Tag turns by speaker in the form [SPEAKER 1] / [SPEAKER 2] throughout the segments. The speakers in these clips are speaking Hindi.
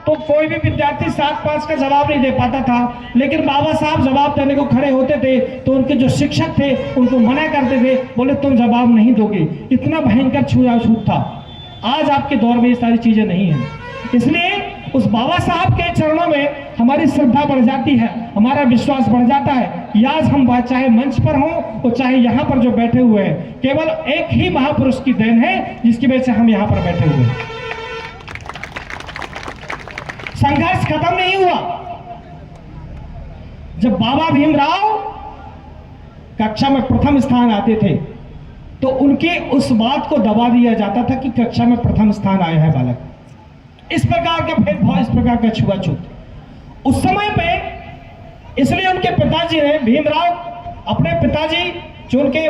[SPEAKER 1] तो कोई भी विद्यार्थी 7-5 का जवाब नहीं दे पाता था, लेकिन बाबा साहब जवाब देने को खड़े होते थे तो उनके जो शिक्षक थे उनको मना करते थे, बोले तुम जवाब नहीं दोगे। इतना भयंकर छूत था। आज आपके दौर में ये सारी चीजें नहीं है, इसलिए उस बाबा साहब के चरणों में हमारी श्रद्धा बढ़ जाती है, हमारा विश्वास बढ़ जाता है कि आज हम चाहे मंच पर हों और चाहे यहाँ पर जो बैठे हुए हैं, केवल एक ही महापुरुष की देन है जिसकी वजह से हम यहाँ पर बैठे हुए हैं। संघर्ष खत्म नहीं हुआ। जब बाबा भीमराव कक्षा में प्रथम स्थान आते थे तो उनके उस बात को दबा दिया जाता था कि कक्षा में प्रथम स्थान आया है बालक। इस प्रकार का भेदभाव, इस प्रकार का छुआछूत उस समय पे, इसलिए उनके पिताजी ने, भीमराव अपने पिताजी जो उनके,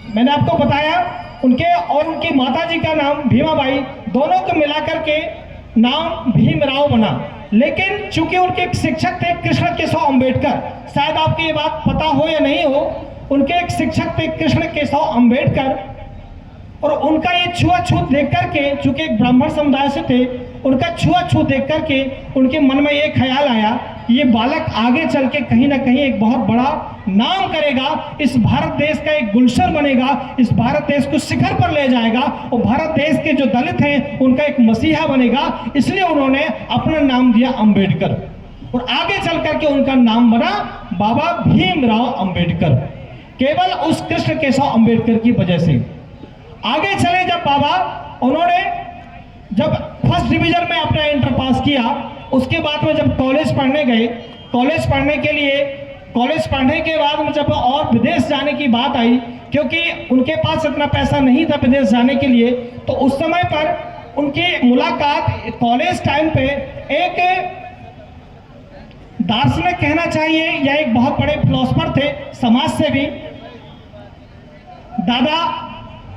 [SPEAKER 1] मैंने आपको बताया, उनके और उनकी माताजी का नाम भीमाबाई, दोनों को मिलाकर के नाम भीमराव बना। लेकिन चूंकि उनके एक शिक्षक थे कृष्ण केशव अंबेडकर, शायद आपको ये बात पता हो या नहीं हो, उनके एक शिक्षक थे कृष्ण केशव अंबेडकर, और उनका ये छुआछूत देख करके, चूंकि एक ब्राह्मण समुदाय से थे, उनका छुआछूत देख करके उनके मन में ये ख्याल आया कि ये बालक आगे चल के कहीं ना कहीं एक बहुत बड़ा नाम करेगा, इस भारत देश का एक गुलशन बनेगा, इस भारत देश को शिखर पर ले जाएगा और भारत देश के जो दलित हैं उनका एक मसीहा बनेगा। इसलिए उन्होंने अपना नाम दिया अंबेडकर, और आगे चल करके उनका नाम बना बाबा भीमराव अंबेडकर, केवल उस कृष्ण केशव अंबेडकर की वजह से। आगे चले जब बाबा, उन्होंने जब फर्स्ट डिवीजन में अपना इंटर पास किया, उसके बाद में जब कॉलेज पढ़ने गए, कॉलेज पढ़ने के लिए, कॉलेज पढ़ने के बाद में जब और विदेश जाने की बात आई, क्योंकि उनके पास इतना पैसा नहीं था विदेश जाने के लिए, तो उस समय पर उनकी मुलाकात कॉलेज टाइम पे एक दार्शनिक कहना चाहिए या एक बहुत बड़े फिलोसफर थे, समाज सेवी, दादा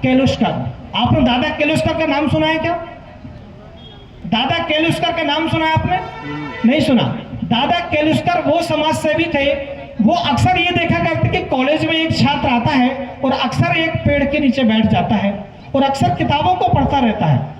[SPEAKER 1] केलुस्कर। आपने दादा केलुस्कर का नाम सुना है क्या? दादा केलुस्कर का नाम सुना है आपने? नहीं सुना। दादा केलुस्कर वो समाज सेवी थे, वो अक्सर ये देखा करते कि कॉलेज में एक छात्र आता है और अक्सर एक पेड़ के नीचे बैठ जाता है और अक्सर किताबों को पढ़ता रहता है।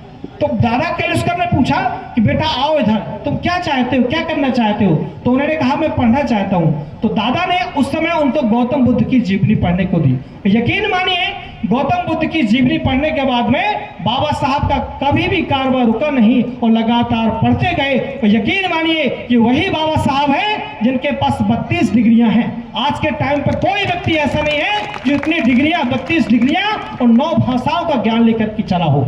[SPEAKER 1] तो दादा केलुस्कर ने पूछा कि बेटा आओ इधर, तुम क्या चाहते हो, क्या करना चाहते हो? तो उन्होंने कहा मैं पढ़ना चाहता हूँ। तो दादा ने उस समय उनको गौतम बुद्ध की जीवनी पढ़ने को दी। यकीन मानिए, गौतम बुद्ध की जीवनी पढ़ने के बाद में बाबा साहब का कभी भी कारवां रुका नहीं और लगातार पढ़ते गए। और यकीन मानिए कि वही बाबा साहब हैं जिनके पास 32 डिग्रियां हैं। आज के टाइम पर कोई व्यक्ति ऐसा नहीं है जो इतनी डिग्रियां, 32 डिग्रियां और 9 भाषाओं का ज्ञान लेकर के चला हो।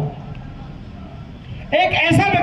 [SPEAKER 1] एक ऐसा व्यक्ति